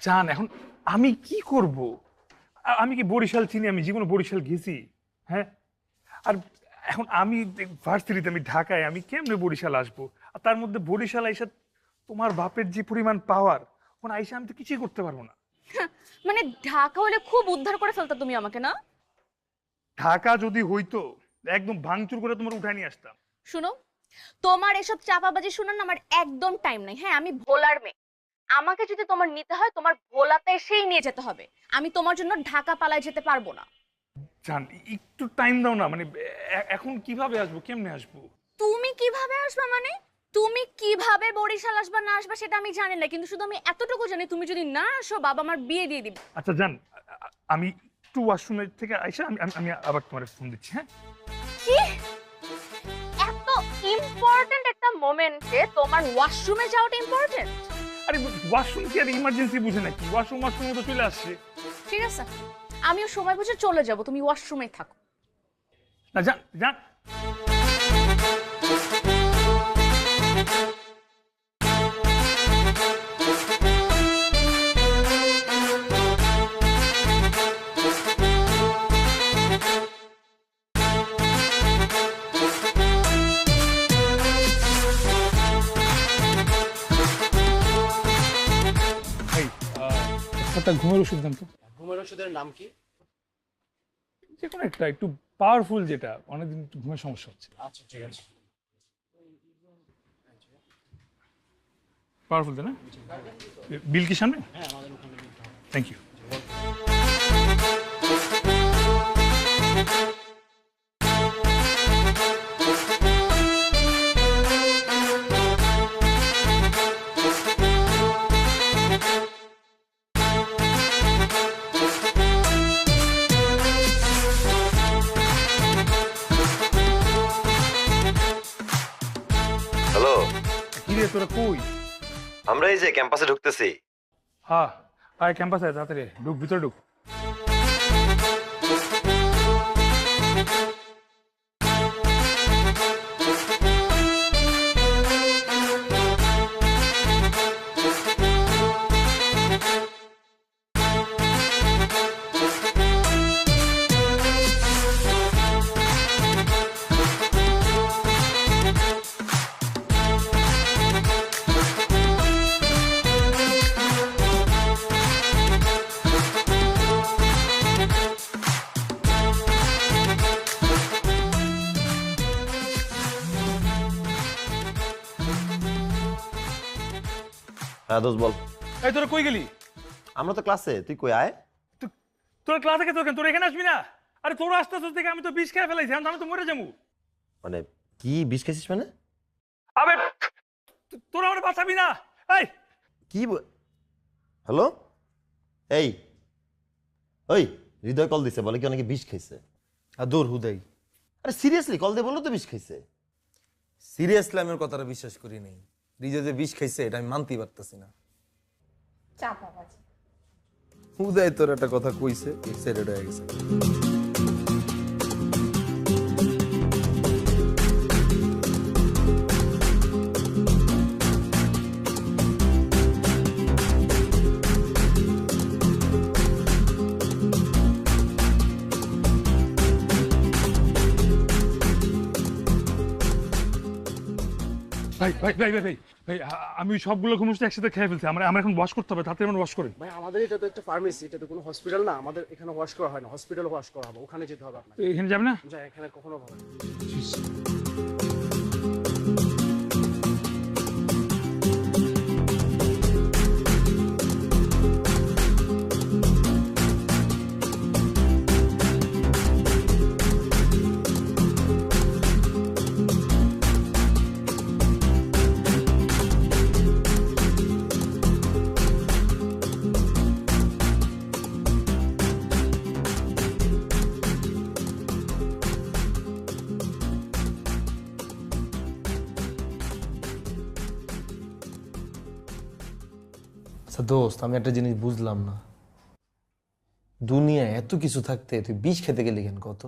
জান এখন আমি কি করব? আমি কি বরিশাল চিনি? আমি জীবনে বরিশাল গেছি? হ্যাঁ। আর এখন আমি ভার্সিটিতে, আমি ঢাকায়, আমি কেমনে বরিশাল আসবো? আর তার মধ্যে বরিশাল আইসা তোমার বাপের যে পরিমাণ পাওয়ার, ওখানে আইসা আমি তো কিছুই করতে পারবো না। মানে ঢাকা হলে খুব উদ্ধার করে ফেলতা তুমি আমাকে, না? ঢাকা যদি হইতো একদম ভাঙচুর করে তোমার উঠায় নিয়ে আসতাম। শুনো, তোমার এসব চাপাবাজি শোনার না আমার একদম টাইম নাই। হ্যাঁ, আমি ভোলার মেয়ে। আমাকে যদি তোমার নিতে হয়, তোমার ভোলাতে এসেই নিয়ে যেতে হবে। আমি তোমার জন্য ঢাকা পালায় যেতে পারবো না। জান একটু টাইম দাও না, মানে এখন কিভাবে আসবো, কেমনে আসবো? তুমি কিভাবে আসবা মানে? তুমি কিভাবে বরিশাল আসবা না আসবা সেটা আমি জানি না, কিন্তু শুধু আমি এতটুকু জানি, তুমি যদি না আসো বাবা আমার বিয়ে দিয়ে দিবে। আচ্ছা জান, আমি একটু ওয়াশরুমের থেকে আইসা আমি আমি আমি আবার তোমার ফোন দিচ্ছি, হ্যাঁ? কি? এত ইম্পর্ট্যান্ট একটা মোমেন্টে তোমার ওয়াশরুমে যাওয়াটা ইম্পর্ট্যান্ট? আরে ওয়াশরুম কি আর ইমার্জেন্সি বুঝে নাকি? ওয়াশরুমে তো চলে আসছে। ঠিক আছে, আমিও সময় বুঝে চলে যাব, তুমি ওয়াশরুমে থাকো। না জান জান। এই একটা ঘুমের ওষুধ দেন তো। ঘুমের ওষুধের নাম কি? যে কোনো একটা একটু পাওয়ারফুল, যেটা অনেকদিন একটু ঘুমের সমস্যা হচ্ছে। আচ্ছা ঠিক আছে। পাওয়ারফুল তাই না? বিল কি সামনে? হ্যাঁ আমাদের ওখানে নিতে হবে। Thank you. হ্যালো। কি রে তোরা কই? আমরা এই যে ক্যাম্পাসে ঢুকতেছি। হ্যাঁ, আয় ক্যাম্পাসে আয়, তাড়াতাড়ি ঢুক, ভিতরে ঢুক। হ্যাঁ দোস্ত বল। এই তোরা কই গেলি? আমরা তো ক্লাসে, তুই কই আয়। তোরা ক্লাস থেকে তোরা এখানে আসবি না? আরে তোরা আসতে থেকে আমি তো বিষ খেয়ে ফেলাইছি, আমি তো মরে যাবো। মানে কি বিষ খাইছিস মানে? আবে তোরা আমার বাঁচাবি না। এই কি হ্যালো? এই ওই হৃদয় কল দিছে, বলে কি অনেকে বিষ খাইছে। আর দূর হুদাই, আরে সিরিয়াসলি কল দিয়ে বললো তো বিষ খাইছে। সিরিয়াসলি আমি ওর কথাটা বিশ্বাস করি নাই। রিজা যে বিষ খাইছে এটা আমি মানতেই পারতেছি না। হুদাই তোর একটা কথা কইছে, এক্সাইটেড হয়ে গেছে। ভাই ভাই ভাই ভাই ভাই ভাই, আমি ওই সবগুলো ঘুমোস একসাথে খেয়ে ফেলছি। আমরা এখন ওয়াশ করতে হবে, তাড়াতাড়ি আমরা ওয়াশ করি। ভাই আমাদের এটা তো একটা ফার্মেসি, এটা তো কোনো হসপিটাল না। আমাদের এখানে ওয়াশ করা হয় না, হসপিটালে ওয়াশ করা হবে, ওখানে যেতে হবে আপনাকে। এখানে যাবে না? যা, এখানে কখনো হবে না। আচ্ছা দোস্ত, আমি একটা জিনিস বুঝলাম না, দুনিয়ায় এত কিছু থাকতে তুই বিষ খেতে গেলি কেন? কত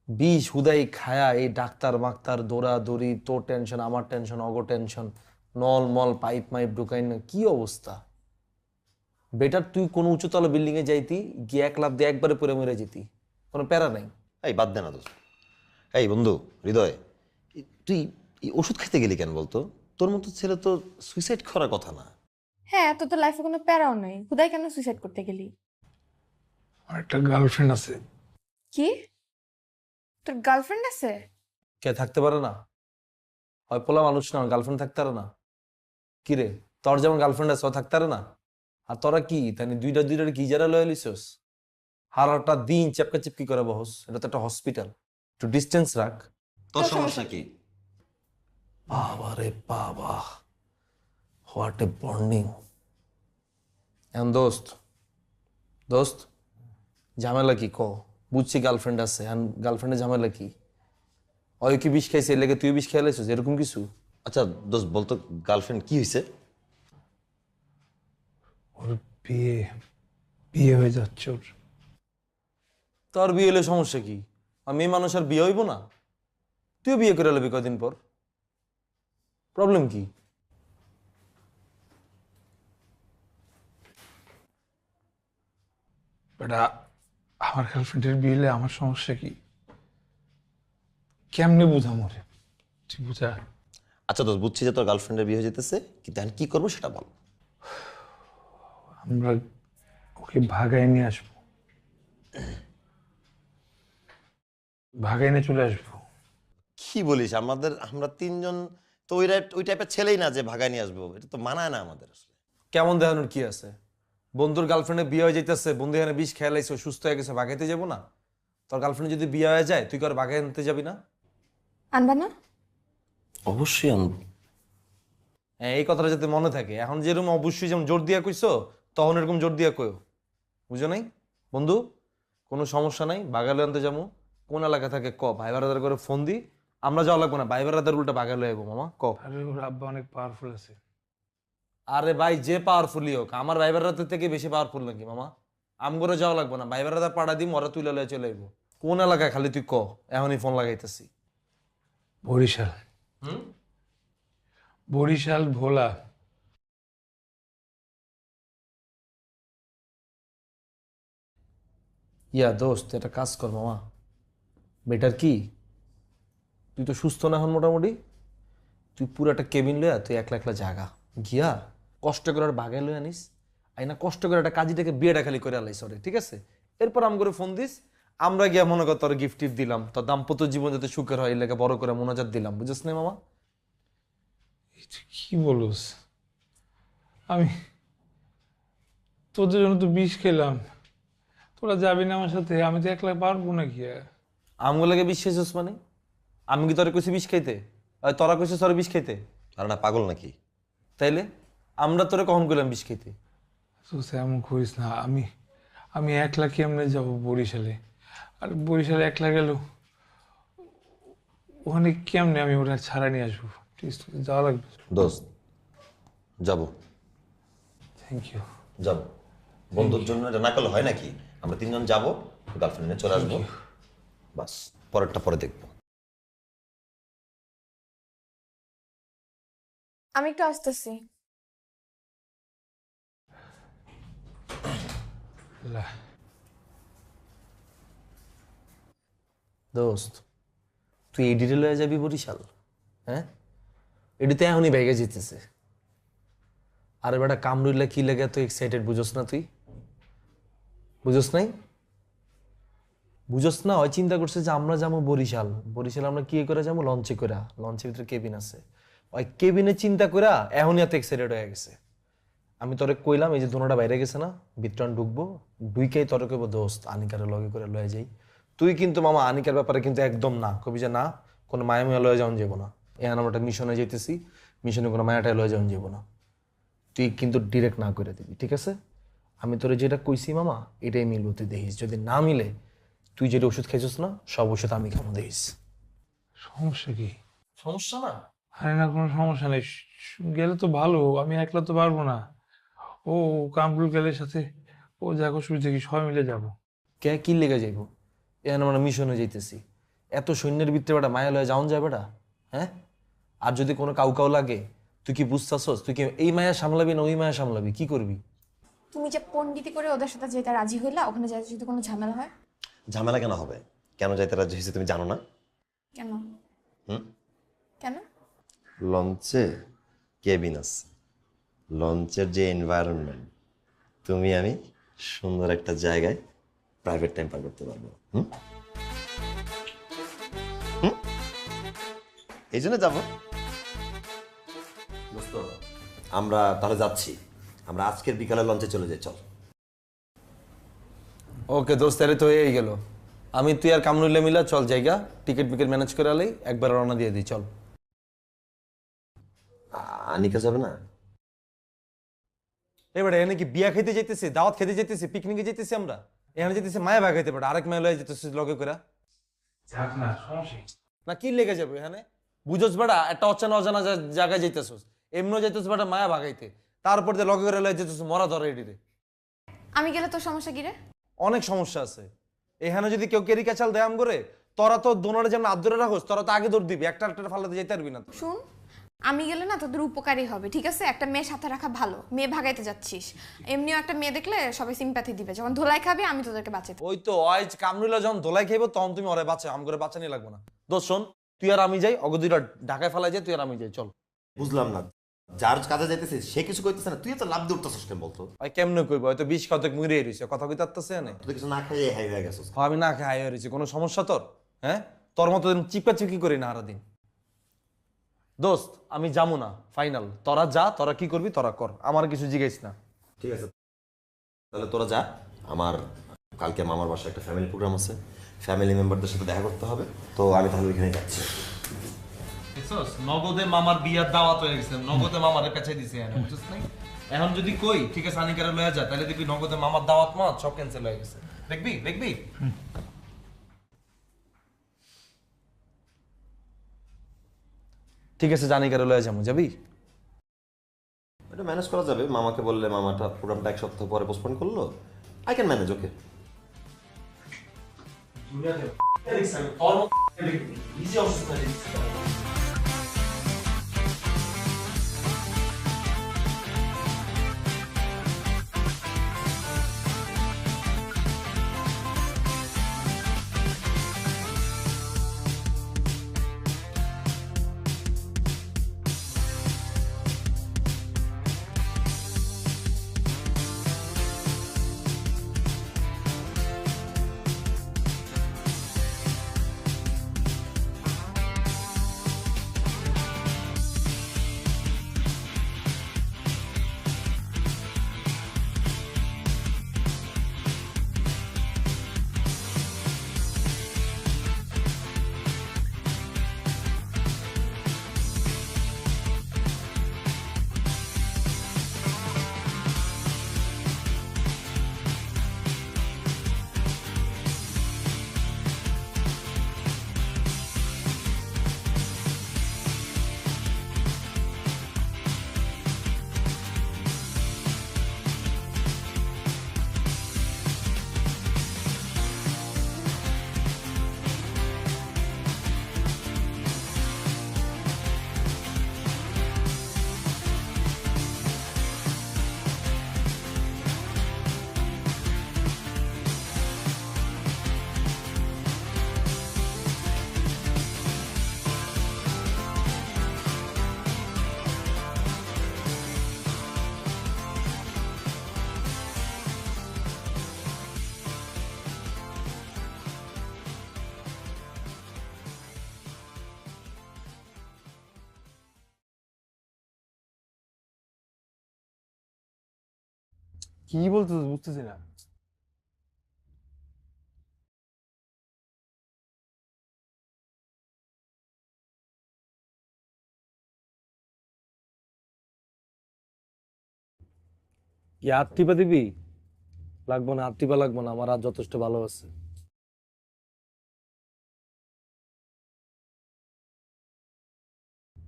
বিষ হুদাই খায়া এই ডাক্তার মাক্তার দৌড়াদৌড়ি, তোর টেনশন আমার টেনশন অগো টেনশন, নল মল পাইপ মাইপ ঢুকাই না, কি অবস্থা! বেটার তুই কোনো উঁচুতলা বিল্ডিং এ যাইতি, গিয়ে 1 লাফ দিয়ে একবারে পরে মরে যেতি, কোনো প্যারা নাই। এই বাদ দে না দোস্ত। এই বন্ধু হৃদয়, তুই এই ওষুধ খেতে গেলি কেন বলতো? তোর মতো ছেলে তো সুইসাইড করার কথা না। হ্যাঁ, তোর তো লাইফে কোনো প্যারাও নাই, হুদাই কেন সুইসাইড করতে গেলি? আমার একটা গার্লফ্রেন্ড আছে। কি, তোর গার্লফ্রেন্ড আছে? কে থাকতে পারে না? হয় পোলা মানুষ না, গার্লফ্রেন্ড থাকতে পারে না? কি রে, তোর যেমন গার্লফ্রেন্ড আছে ও থাকতে পারে না? আর তোরা কি তাই দুইটা কি যারা লয়ে লিছস? হারাটা দিন চেপকা চেপকি করে বহস, এটা তো একটা হসপিটাল, একটু ডিস্টেন্স রাখ। তোর সমস্যা কি? বাবা রে বাবা, হোয়াট এ বর্নিং। এখন দোস্ত দোস্ত ঝামেলা কি ক? বুঝছি গার্লফ্রেন্ড আছে, এখন গার্লফ্রেন্ডের ঝামেলা কি? ওই কি বিষ খাইছে, এর লেগে তুই বিষ খেয়ালাইছিস এরকম কিছু? আচ্ছা দোস্ত বলতো, গার্লফ্রেন্ড কি হয়েছে? ওর বিয়ে বিয়ে হয়ে যাচ্ছে ওর। তোর বিয়ে হলে সমস্যা কি? আর মেয়ে মানুষ আর বিয়ে হইব না? তুইও বিয়ে করে লবি কদিন পর, প্রবলেম কি? বেটা, আমার গার্লফ্রেন্ডের বিয়ে হলে আমার সমস্যা কি? কেমনে বুঝাম ওরে? তুই বুঝা। আচ্ছা দোস্ত, বুঝছি যে তোর গার্লফ্রেন্ডের বিয়ে হয়ে যেতেছে, কিন্তু এখন কি করবো সেটা বল। আমরা ওকে ভাগায় নিয়ে আসবো, ভাগায় নিয়ে চলে আসবো। কি বলিস? আমরা তিনজন তো ওই টাইপের ছেলেই না যে ভাগায় নিয়ে আসবো, এটা তো মানায় না আমাদের আসলে। কেমন দেখানোর কি আছে? বন্ধুর গার্লফ্রেন্ডের বিয়ে হয়ে যাইতেছে, বন্ধু এখানে বিষ খেয়ালাইছে, সুস্থ হয়ে গেছে, বাগাইতে যাবো না? তোর গার্লফ্রেন্ড যদি বিয়ে হয়ে যায় তুই কি আর বাগাই আনতে যাবি না? আনবা না? অবশ্যই আনবো। হ্যাঁ, এই কথাটা যাতে মনে থাকে। এখন যেরকম অবশ্যই যেমন জোর দিয়া কইছো, তখন এরকম জোর দিয়া কইও, বুঝো নাই? বন্ধু কোনো সমস্যা নাই, বাগালে আনতে যাবো। কোন এলাকা থাকে ক, ভাই বারাদার করে ফোন দি, আমরা যাওয়া লাগবো না, ভাই বারাদার উল্টা বাগালে আইবো মামা, ক। আরে ওর আব্বা অনেক পাওয়ারফুল আছে। আরে ভাই, যে পাওয়ারফুলই হোক, আমার ভাই বারাদার থেকে বেশি পাওয়ারফুল নাকি মামা? আমগরে যাওয়া লাগবো না, ভাই বারাদার পাড়া দিম, ওরা তুলে লয়ে চলে আইবো। কোন এলাকায় খালি তুই ক, এখনই ফোন লাগাইতেছি। বরিশাল। বরিশাল ভোলা। ইয়া দোস্ত, এটা কাজ কর মামা, বেটার কি, তুই তো সুস্থ না এখন মোটামুটি, তুই পুরাটা কেবিন লইয়া তুই একলা একলা জাগা গিয়া কষ্ট করে আর বাগাই লইয়া নিস, আইনা কষ্ট করে একটা কাজীটাকে বিয়েটা খালি করে আলাইস ওরে, ঠিক আছে? এরপর আম করে ফোন দিস, আমরা গিয়া মনে কর তোর গিফট টিফট দিলাম, তোর দাম্পত্য জীবন যাতে সুখের হয়, এই লেগে বড় করে মোনাজাত দিলাম, বুঝছিস না মামা? এই তুই কি বলস? আমি তোদের জন্য তো বিষ খেলাম, তোরা যাবি না আমার সাথে? আমি তো একলা পারবো নাকি? আমগুলোকে বিশ্বাস মানে? আমি কি তোরে কইছি বিষ খাইতে? আর তোরা কইছিস তোরে বিষ খাইতে? আর না পাগল নাকি? তাইলে আমরা তোরে কখন কইলাম বিষ খাইতে? তো এমন করিস না। আমি আমি একলা কেমনে যাব বরিশালে? আর বরিশালে একলা গেল ওখানে কেমনে আমি ওরা ছাড়া নিয়ে আসবো? প্লিজ, যাওয়া লাগবে। দোস্ত যাবো, থ্যাংক ইউ। যাবো। বন্ধুর জন্য এটা না করলে হয় নাকি? আমরা তিনজন যাবো, গার্লফ্রেন্ড নিয়ে চলে আসবো, বাস পরেরটা পরে দেখবো। আমি একটু আসতেছি। দোস্ত তুই এই ডিটেল হয়ে যাবি বরিশাল? হ্যাঁ, এডিতে এখনই ব্যাগে জিতেছে। আরে বেটা, কামরুল্লা কি লেগে তুই এক্সাইটেড, বুঝোস না? তুই বুঝোস নাই? বুঝোস না? ওই চিন্তা করছে যে আমরা যাবো বরিশাল, বরিশাল আমরা কি করে যাবো? লঞ্চে করে, লঞ্চের ভিতরে কেবিন আছে, ওই কেবিনে চিন্তা করে এখনই এত এক্সাইটেড হয়ে গেছে। আমি তোরে কইলাম এই যে দোনোটা বাইরে গেছে না, বিট্রান ঢুকবো, ঢুইকেই তোরে কইব দোস্ত আনিকারে লগে করে লয়ে যাই। তুই কিন্তু মামা আনিকার ব্যাপারে কিন্তু একদম না কবি, যে না কোনো মায়া মায়া লয়ে যাওয়া যাবো না, এখন আমরা একটা মিশনে যেতেছি, মিশনে কোনো মায়াটায় লয়ে যাওয়া যাবো না, তুই কিন্তু ডিরেক্ট না করে দিবি, ঠিক আছে? আমি তোরে যেটা কইছি মামা এটাই মিলবো, তুই দেখিস, যদি না মিলে তুই যেটা ওষুধ খাইছিস না সব ওষুধ আমি খাবো, দেখিস। সমস্যা কি? সমস্যা না? আরে না, কোনো সমস্যা নেই। গেলে তো ভালো, আমি একলা তো পারবো না। ও কামরুল গেলের সাথে ও যাকো সুবিধা কি, সবাই মিলে যাবো। কে কি লেগে যাইব? এখন আমরা মিশনে যাইতেছি, এত সৈন্যের ভিতরে বেটা মায়া লয়ে যাওন যায় বেটা? হ্যাঁ, আর যদি কোনো কাউ লাগে তুই কি বুঝতেছস? তুই কি এই মায়া সামলাবি না ওই মায়া সামলাবি? কি করবি? তুমি যে পণ্ডিতি করে ওদের সাথে যেতে রাজি হইলা, ওখানে যাইতে যদি কোনো ঝামেলা হয়? ঝামেলা কেন হবে? কেন যাইতে রাজি হয়েছে তুমি জানো না? কেন? হুম? কেন? লঞ্চে কেবিন আছে, লঞ্চের যে এনভায়রনমেন্ট, তুমি আমি সুন্দর একটা জায়গায় প্রাইভেট টাইম পার করতে পারবো। হুম হুম এই জন্য যাবো। দোস্ত, আমরা তাহলে যাচ্ছি, আমরা আজকের বিকালে লঞ্চে চলে যাই, চল। ওকে দোস্ত, তাহলে তো হয়েই গেল। আমি তুই আর কামরুল্লাহ মিলা চল জায়গা, টিকিট বিকেট ম্যানেজ করে আলাই, একবার রওনা দিয়ে দিই, চল। আনিকা যাবে না? এবারে এখানে কি বিয়া খেতে যেতেছি, দাওয়াত খেতে যেতেছি, পিকনিকে যেতেছি, আমরা এখানে যেতেছি মায়া ভাগ খাইতে পারে, আরেক মায়া লয়ে যেতেছিস লগে করে। যাক না, সমস্যা কি? না কি লেগে যাবে এখানে? বুঝোস বেটা, একটা অচেনা অজানা জায়গায় যাইতেছোস, এমনিও যাইতেছ বেটা মায়া ভাগাইতে, তারপর দিয়ে লগে করে লয়ে যেতেছ মরা ধরে এডিরে। আমি গেলে তোর সমস্যা কি রে? অনেক সমস্যা আছে এখানে। যদি কেউ কেরিকা চাল দেয়াম করে, তোরা তো দোনোরে যেমন আদরে রাখোস, তোরা তো আগে দৌড় দিবি, একটা ফালাতে যেতে পারবি না তো। শুন, আমি গেলে না তোদের উপকারী হবে, ঠিক আছে? একটা মেয়ে সাথে রাখা ভালো, মেয়ে ভাগাইতে যাচ্ছিস, এমনিও একটা মেয়ে দেখলে সবাই সিম্প্যাথি দিবে, যখন ধোলাই খাবি আমি তোদেরকে বাঁচাতে। ওই তো আজ কামরুল্লাহ যখন ধোলাই খাইব তখন তুমি ওরে বাঁচা, আম করে বাঁচানি লাগবে না। দোষ শোন, তুই আর আমি যাই, অগদিরা ঢাকায় ফেলাই যাই, তুই আর আমি যাই, চল। বুঝলাম না, যার কাজে যাইতেছিস সে কিছু কইতেছে না, তুই তো লাভ দিয়ে উঠতেছিস কেন বলতো? ভাই কেমনে কইব, হয়তো 20 শতক মুড়ে রইছে, কথা কইতে আসতেছে না। তুই কিছু না খাইয়ে হাই হয়ে গেছিস। আমি না খাই হয়ে রইছি, কোনো সমস্যা তোর? হ্যাঁ, তোর মতো চিপা চিপকি করি না সারাদিন। দোস্ত আমি যাবো না, ফাইনাল। তোরা যা, তোরা কি করবি তোরা কর, আমার কিছু জিজ্ঞেস না। ঠিক আছে, তাহলে তোরা যা। আমার কালকে মামার বাসায় একটা ফ্যামিলি প্রোগ্রাম আছে, ফ্যামিলি মেম্বারদের সাথে দেখা করতে হবে, তো আমি তাহলে ওইখানে যাচ্ছি। নগদে মামার বিয়ার দাওয়াত হয়ে গেছে, নগদে মামারে পেছাই দিছে, বুঝছিস নাই? এখন যদি কই ঠিক আছে আনিকারে লয়ে যা, তাহলে দেখবি নগদে মামার দাওয়াত মাত সব ক্যান্সেল হয়ে গেছে। দেখবি দেখবি। ঠিক আছে, জানিকারে লয়ে যাবো, যাবি? এটা ম্যানেজ করা যাবে, মামাকে বললে মামাটা প্রোগ্রামটা এক সপ্তাহ পরে পোস্টপোন করলো, আই ক্যান ম্যানেজ। ওকে, কি বলতে বুঝতেছি না। কি হাত টিপা দিবি? লাগবো না, হাত টিপা লাগবো না, আমার হাত যথেষ্ট ভালো আছে।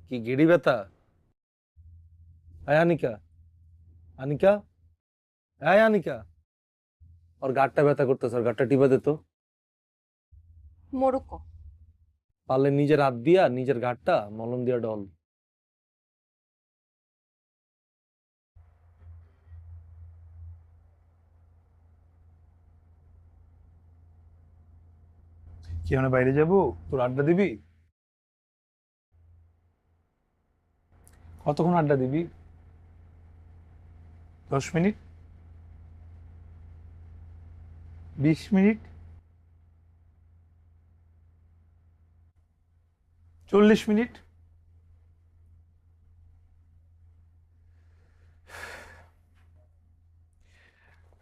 কি গেড়ি ব্যথা? আয় আনিকা, আনিকা, আয় আনিকা। ওর গাঁটটা ব্যথা করতেছে, ওর গাঁটটা টিপা দে তো। মোরক্কো। পারলে নিজের হাত দিয়া নিজের গাঁটটা মলম দিয়া ডল। কি আমরা বাইরে যাব, তোর আড্ডা দিবি? কতক্ষণ আড্ডা দিবি? 10 মিনিট, 20 মিনিট, 40 মিনিট?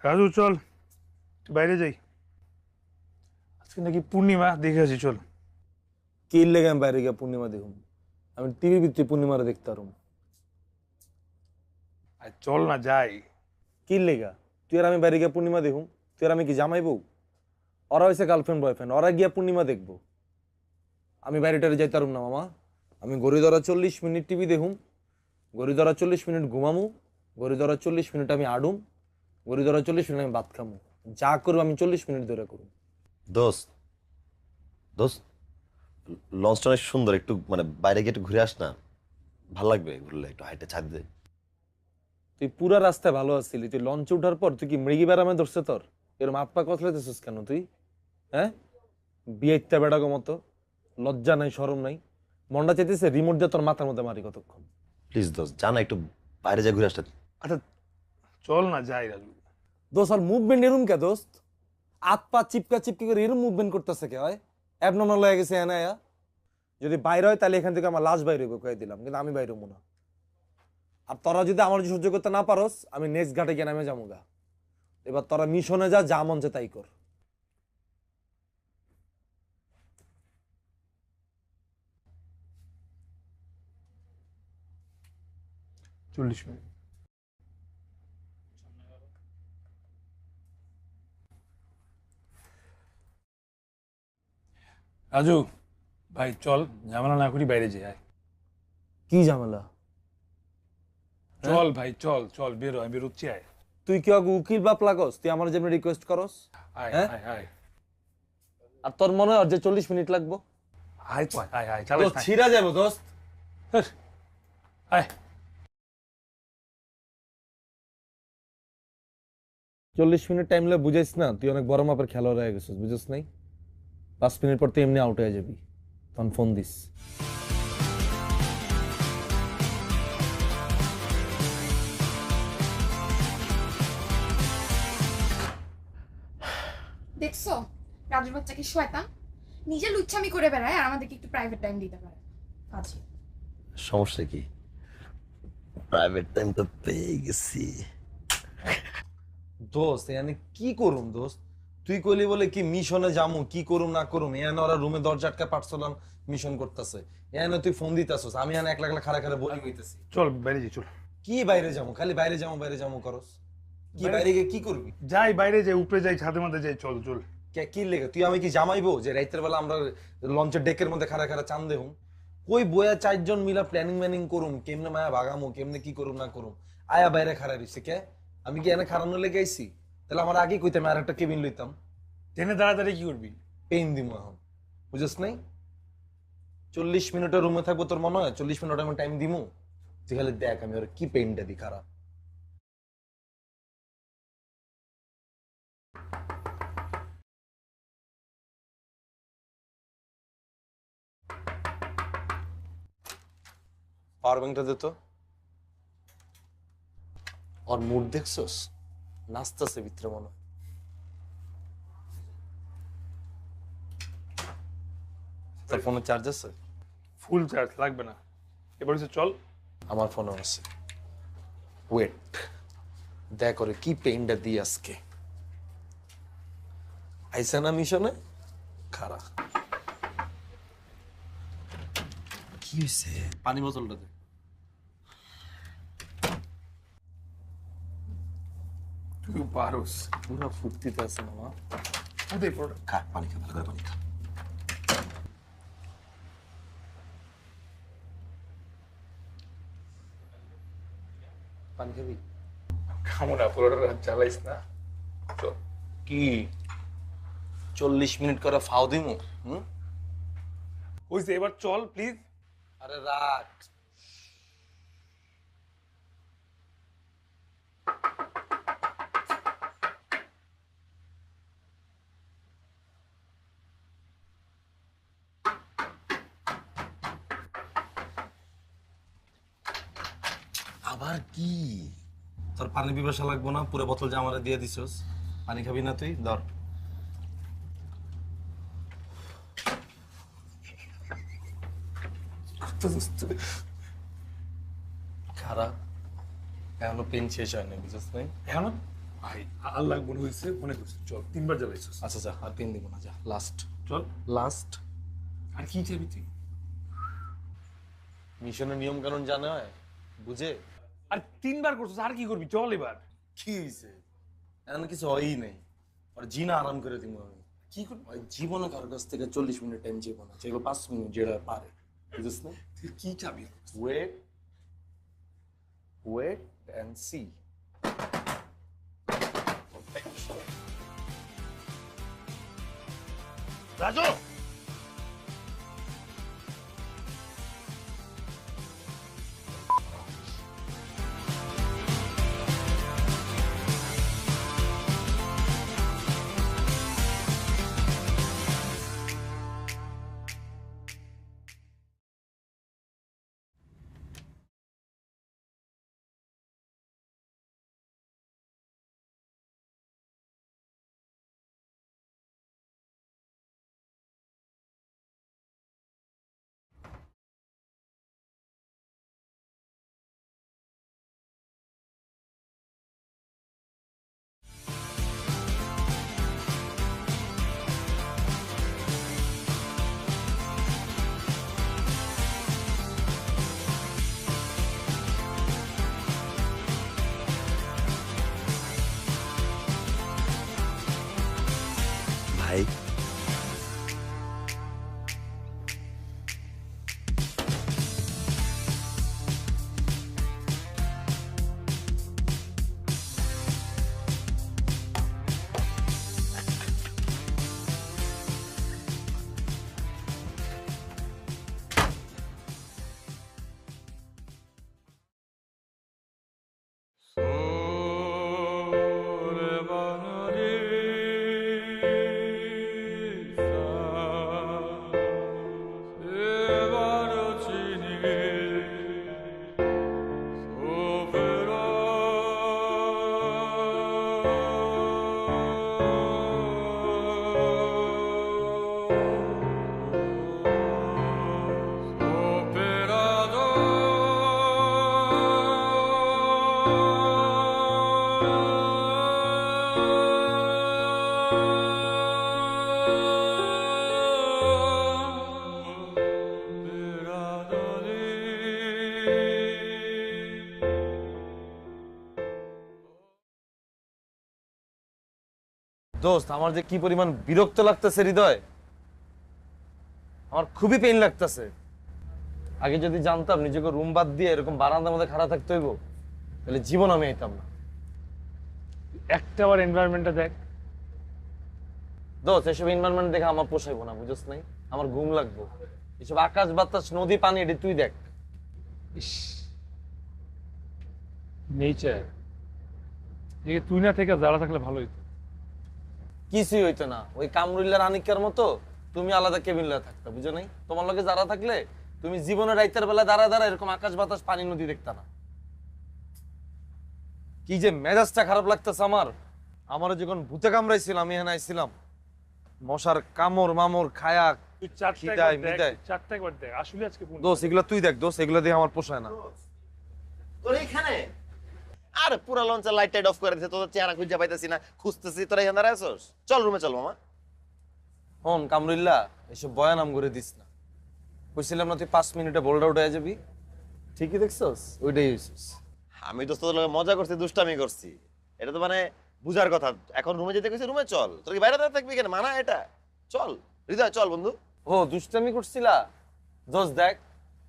রাজু চল একটু বাইরে যাই, আজকে নাকি পূর্ণিমা, দেখে আসি চল। কি লেগে আমি বাইরে গিয়া পূর্ণিমা দেখুন? আমি টিভির ভিতরে পূর্ণিমারে দেখতে পারুম। আর চল না যাই। কি লেগা? তুই আর আমি বাইরে গিয়া পূর্ণিমা দেখুম? তুই আর আমি কি জামাই বউ? ওরা হয়েছে গার্লফ্রেন্ড বয়ফ্রেন্ড, ওরা গিয়া পূর্ণিমা দেখবো। আমি বাইরেটারে যাইতে পারুম না মামা। আমি গড়ি ধরা 40 মিনিট টিভি দেখুম, গড়ি ধরা 40 মিনিট ঘুমামু, গড়ি ধরা 40 মিনিট আমি আডুম, গড়ি ধরা 40 মিনিট আমি ভাত খামু। যা করবো আমি 40 মিনিট ধরে করুম। দোস্ত, দোস্ত, লঞ্চটা অনেক সুন্দর, একটু মানে বাইরে গিয়ে একটু ঘুরে আস না, ভালো লাগবে ঘুরলে, একটু হাইটে ছাদ দে। তুই পুরা রাস্তায় ভালো আছিলি, তুই লঞ্চে উঠার পর তুই কি মৃগী বেড়ামে ধরছে তোর? এরম আপা কতলাইতেছিস কেন তুই? হ্যাঁ, বিয়েটা বেড়াগো মতো, লজ্জা নাই শরম নাই। মনটা চাইতেছে রিমোট দিয়ে তোর মাথার মধ্যে মারি কতক্ষণ। প্লিজ দোস্ত, যা না একটু বাইরে যা ঘুরে আসতে। আচ্ছা চল না যাই রাজু। দোস্ত আর মুভমেন্ট এরম কে দোস্ত? হাত পা চিপকা চিপকি করে এরম মুভমেন্ট করতেছে কে? হয় অ্যাবনর্মাল হয়ে গেছে এনায়া। যদি বাইরে হয় তাহলে এখান থেকে আমার লাশ বাইরে হইব কয়ে দিলাম, কিন্তু আমি বাইরে হবো না। আর তোরা যদি আমার সহ্য করতে না পারোস, আমি নেক্সট ঘাটে গিয়ে নামে যাবো গা। এবার তোরা মিশনে যা, যা মন চায় তাই কর। 40 মিনিট। রাজু ভাই চল, ঝামেলা না করি বাইরে যাই। আয় কি ঝামেলা? চল ভাই, চল চল, বেরো, আমি বেরোচ্ছি। আয় তুই কি আগে উকিল বাপ লাগস? তুই আমার যেমন রিকোয়েস্ট করস? আয় হ্যাঁ? আয় আয় আর তোর মনে হয় যে 40 মিনিট লাগবো? আয় তো, আয় আয়, তো চালাস না। ছিঁড়া যাবো দোস্ত। ধ্যাস, আয়। 40 মিনিট টাইম লাগে বুঝাইস না, তুই অনেক বড় মাপের খেলোয়াড় হয়ে গেছিস, বুঝিস নাই? 5 মিনিট পর তুই এমনি আউট হয়ে যাবি, তখন ফোন দিস। দেখছো রাজুর বাচ্চা কি শয়তান, নিজে লুচ্ছামি করে বেড়ায় আর আমাদেরকে একটু প্রাইভেট টাইম দিতে পারে। আচ্ছা সমস্যা কি? প্রাইভেট টাইম তো পেয়ে গেছি। দোস্ত এখানে কি করুম দোস্ত? তুই কইলি বলে কি মিশনে যামু, কি করুম না করুম, এখানে ওরা রুমে দরজা আটকা পাঠশালাম মিশন করতেছে, এখানে তুই ফোন দিতেছস, আমি এখানে একলা একলা খাড়া খাড়া বলি হইতেছি। চল বাইরে যাই, চল। কি বাইরে যাবো? খালি বাইরে যাবো বাইরে যাবো করস। কি বাইরে গিয়ে কি করবি? যাই বাইরে যাই, উপরে যাই, ছাদে মাঝে যাই, চল চল। কি লেগে তুই আমি কি জামাইবো যে রাইতের বেলা আমরা লঞ্চের ডেকের মধ্যে খাড়া খাড়া চান দেহুম? কই বয়া 4 জন মিলা প্ল্যানিং ম্যানিং করুম, কেমনে মায়া ভাগামু, কেমনে কি করুম না করুম, আয়া বাইরে খাড়া রইছে কে? আমি কি এনে খাড়ানো লেগে আইছি? তাহলে আমার আগে কইতাম আর একটা কেবিন লইতাম। ট্রেনে তাড়াতাড়ি কি করবি? পেইন দিমু এখন, বুঝছ নাই? 40 মিনিটের রুমে থাকবো, তোর মনে হয় 40 মিনিট আমি টাইম দিমু? তুই খালি দেখ আমি ওর কি পেইনটা দি খারাপ। পাওয়ার ব্যাংকটা দে তো। ওর মুড দেখছস? নাচতেছে ভিতরে মনে হয়। তোর ফোনে চার্জ আছে? ফুল চার্জ লাগবে না, এবার হচ্ছে চল। আমার ফোনে আছে। ওয়েট, দেখ করে কি পেইনটা দিই আজকে। আইসা না মিশনে খারা। কি হয়েছে? পানি বোতলটা দে। তুই পারোস। পুরা ফুর্তিতে আছে মামা। ওদের পড়া। খা পানি খা, ভালো করে পানি খা। পানি খাবি? খামো না, পুরোটা রাত জ্বালাইস না, চল। কি 40 মিনিট করে ফাও দিমু? হইছে, এবার চল প্লিজ। আরে রাখ। আবার কি? তোর পানি পিপাসা লাগবো না? পুরো বোতল যে আমারে দিয়ে দিছস, পানি খাবি না তুই? ধর। খারাপ, এখনো পেন শেষ হয়নি, বুঝছিস নাই? এখন ভাই আল্লাহ মনে হয়েছে, মনে করছে চল 3বার যাবে। আচ্ছা যা, আর পেন দিব না, যা লাস্ট চল। লাস্ট। আর কি চাবি তুই? মিশনের নিয়ম কানুন জানা হয়, বুঝে? আর 3বার করছিস, আর কি করবি? চল এবার। কি হয়েছে? এমন কিছু হয়ই নাই। আর জিনা আরাম করে দিব আমি। কি করবি? ওই জীবনে কারোর কাছ থেকে 40 মিনিট টাইম চাইব না, চাইব 5 মিনিট, যেটা পারে, বুঝছিস না? তুই কি চাবি? Wait wait and see. Raju, ভাই দোস্ত, আমার যে কি পরিমাণ বিরক্ত লাগতেছে হৃদয়, আমার খুবই পেইন লাগতেছে। আগে যদি জানতাম নিজেকে রুম বাদ দিয়ে এরকম বারান্দার মধ্যে খাড়া থাকতে হইব, তাহলে জীবন আমি আইতাম না। একটা বার এনভায়রনমেন্টটা দেখ। দোস্ত, এসব এনভায়রনমেন্ট দেখে আমার পোষাইবো না, বুঝছ নাই? আমার ঘুম লাগবো। এসব আকাশ বাতাস নদী পানি, এটি তুই দেখ। নেচার তুই না থেকে যারা থাকলে ভালো হইতো। কিছুই হইতো না, ওই কামরুল্লার আনিকার মতো তুমি আলাদা কেবিন লয়ে থাকতা, বুঝো নাই? তোমার লগে যারা থাকলে তুমি জীবনে রাইতের বেলা দাঁড়া দাঁড়া এরকম আকাশ বাতাস পানি নদী দেখতা না। কি যে মেজাজটা খারাপ লাগতেছে আমার। আমারও যখন ভূতে কামড়াইছিল, আমি এখানে আইছিলাম, মশার কামড় মামড় খায়া তুই চারটা খিদায় একবার দেখ, মিদায়। চারটা একবার দেখ, আসলে আজকে কোন দোষ এগুলো তুই দেখ, দোষ এগুলো দিয়ে আমার পোষায় না। তোর এইখানে আরে পুরা লঞ্চের লাইট টাইট অফ করে দিছে, তোদের চেহারা খুঁজে পাইতেছি না, খুঁজতেছি, তোরা এখানে দাঁড়ায় আছোস? চল রুমে চল মামা। হন কামরুল্লাহ, এসব বয়ানাম করে দিস না। কইছিলাম না তুই 5 মিনিটে বোল্ড আউট হয়ে যাবি? ঠিকই দেখছস, ওইটাই হইছিস। আমি তো তোদের লগে মজা করছি, দুষ্টামি করছি, এটা তো মানে বুঝার কথা। এখন রুমে যেতে কইছি, রুমে চল। তোর কি বাইরে দাঁড়া থাকবি কেন? মানা এটা। চল হৃদয়, চল বন্ধু। ও দুষ্টামি করছিলা? দোষ দেখ,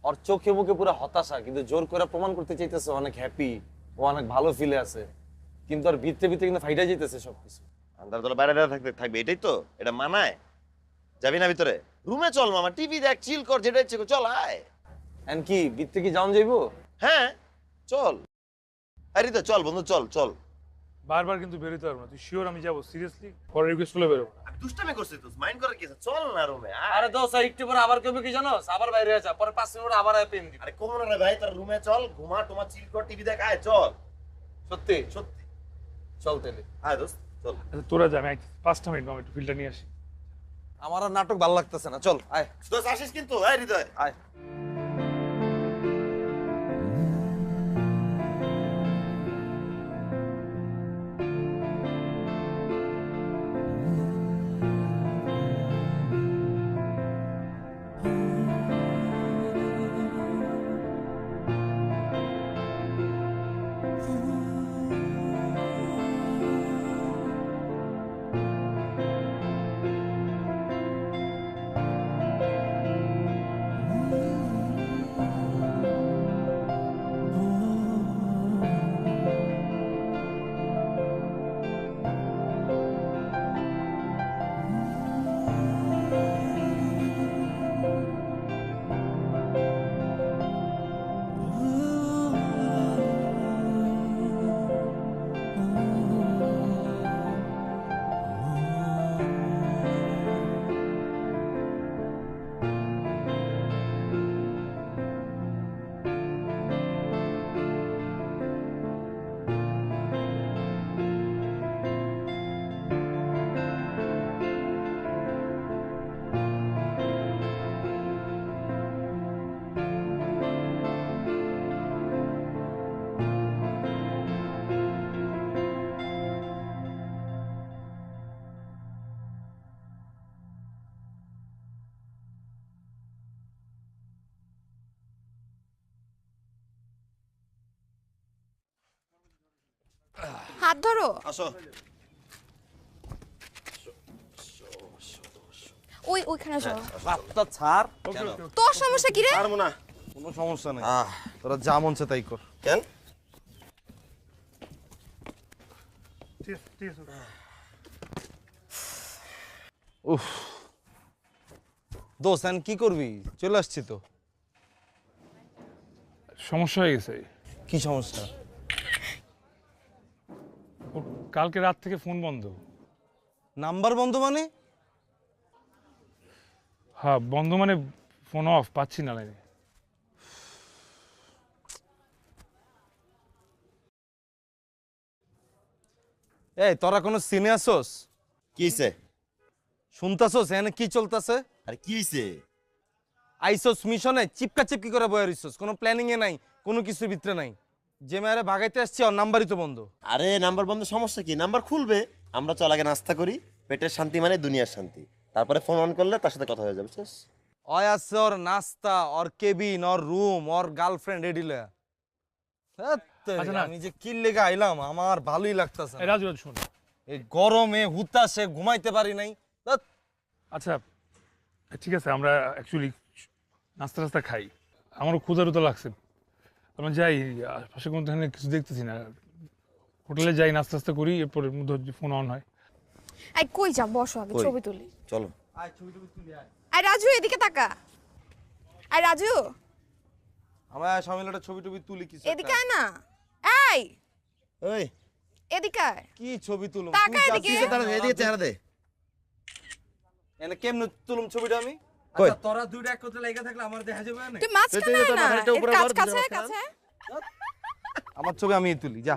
ওর চোখে মুখে পুরো হতাশা, কিন্তু জোর করে প্রমাণ করতে চাইতেছে অনেক হ্যাপি, ও অনেক ভালো ফিলে আছে, কিন্তু আর ভিতরে ভিতরে কিন্তু ফাইটা যাইতেছে সবকিছু। আন্দার তোরা বাইরে দাঁড়া থাকবি, এটাই তো? এটা মানায়? যাবি না ভিতরে? রুমে চল মামা, টিভি দেখ, চিল কর, যেটা ইচ্ছে কর, চল আয়। এন কি ভিতরে কি যাওন যাইবো? হ্যাঁ চল। আরে হৃদয় চল বন্ধু, চল চল। বারবার কিন্তু বেরোতে পারবো না। তুই শিওর আমি যাবো? সিরিয়াসলি পরে রিকোয়েস্ট করলে বেরোবো না। দুষ্টামি করছিস তুই, মাইন্ড করে কি আছে? চল না রুমে। আরে দোস্ত একটু পরে আবার কবে কি জানোস, আবার বাইরে যা, পরে 5 মিনিট পরে আবার পেন দিবি। আরে কোন রে ভাই, তোর রুমে চল, ঘুমা, তোমার চিল কর, টিভি দেখ, আয় চল। সত্যি সত্যি চল তাহলে। আয় দোস্ত চল। আচ্ছা তোরা যা, আমি 5টা মিনিট একটু ফিল্টার নিয়ে আসি। আমার আর নাটক ভালো লাগতেছে না, চল আয় দোস্ত আসিস কিন্তু, আয় হৃদয় আয়। হাত ধরো। আসো। ওইখানে যাও। রাতটা ছাড়, তোর সমস্যা কি রে? পারবো না। কোনো সমস্যা নাই, তোরা যা মন চায় তাই কর। কেন? ঠিক আছে, ঠিক আছে। উফ দোস্ত এখন কি করবি? চলে আসছি তো। সমস্যা হয়ে গেছে। কি সমস্যা? ওর কালকে রাত থেকে ফোন বন্ধ। নাম্বার বন্ধ মানে? হ্যাঁ বন্ধ মানে ফোন অফ, পাচ্ছি না লাইনে। এই তোরা কোনো সিনে আসোস? কি হইছে? শুনতাছোস এখানে কি চলতেছে? আরে কি হইছে? আইসোস মিশনে চিপকা চিপকি করে বয়ে রইছস, কোনো প্ল্যানিং এ নাই, কোনো কিছু ভিতরে নাই। যে মেয়েরা ভাগাইতে আসছে ওর নাম্বারই তো বন্ধ। আরে নাম্বার বন্ধ, সমস্যা কি? নাম্বার খুলবে। আমরা চল আগে নাস্তা করি, পেটের শান্তি মানে দুনিয়ার শান্তি, তারপরে ফোন অন করলে তার সাথে কথা হয়ে যাবে। বুঝছিস? ওই আছে ওর নাস্তা, ওর কেবিন, ওর রুম, ওর গার্লফ্রেন্ড রেডিলে। আচ্ছা না। আমি যে কি লেগে আইলাম, আমার ভালোই লাগতেছে। এই রাজু রাজু শোন, এই গরমে হুতাশে ঘুমাইতে পারি নাই। ধ্যাৎ। আচ্ছা ঠিক আছে, আমরা অ্যাকচুয়ালি নাস্তা টাস্তা খাই। আমারও ক্ষুধা টুধা লাগছে। আমরা যাই, আশেপাশে কোনো ধরনের কিছু দেখতেছি না। হোটেলে যাই, নাস্তা টাস্তা করি, এরপরের মধ্যে ফোন অন হয়। এই কই যা, বসো আগে কই? ছবি তুলি। চলো। এই রাজু এদিকে তাকা। এই রাজু আমরা সবাই মিলে একটা ছবি টবি তুলি কিছু এদিকে একটা। আয় না। এই ওই এদিকে আয়। কি ছবি তুলুম? তাকা তুই এদিকে। যাচ্ছিস তারা এদিকে চেহারা দে। এনে কেমনে তুলুম ছবিটা আমি? কই? আচ্ছা তোরা দুইটা একত্রে লাগা থাকলে আমার দেখা যাবে না? তুই মাঝখানে তুই আয় তোর না। মাথাটা উপরে এর ধর, কাছে দুজনের কাছে। আমার ছবি আমি তুলি, যা।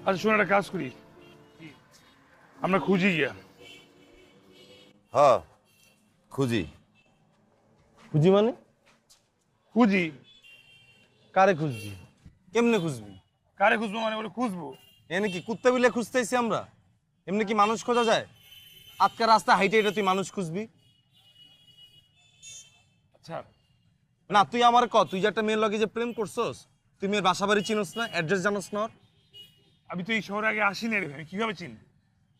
আচ্ছা শোন, একটা কাজ করি, আমরা খুঁজি গিয়া। হ খুঁজি। খুঁজি মানে? খুঁজি। কারে খুঁজবি? কেমনে খুঁজবি? কারে খুঁজবো মানে ওরে খুঁজবো। এনে কি কুত্তা বিলে খুঁজতেছি আমরা? এমনি কি মানুষ খোঁজা যায়? আজকে রাস্তা হাইটে এটা তুই মানুষ খুঁজবি? আচ্ছা না তুই আমার ক, তুই যে একটা মেয়ের লগে যে প্রেম করছস, তুই মেয়ের বাসা বাড়ি চিনস না, অ্যাড্রেস জানোস না ওর? আমি তো এই শহরে আগে আসি না রে ভাই, আমি কিভাবে চিনি?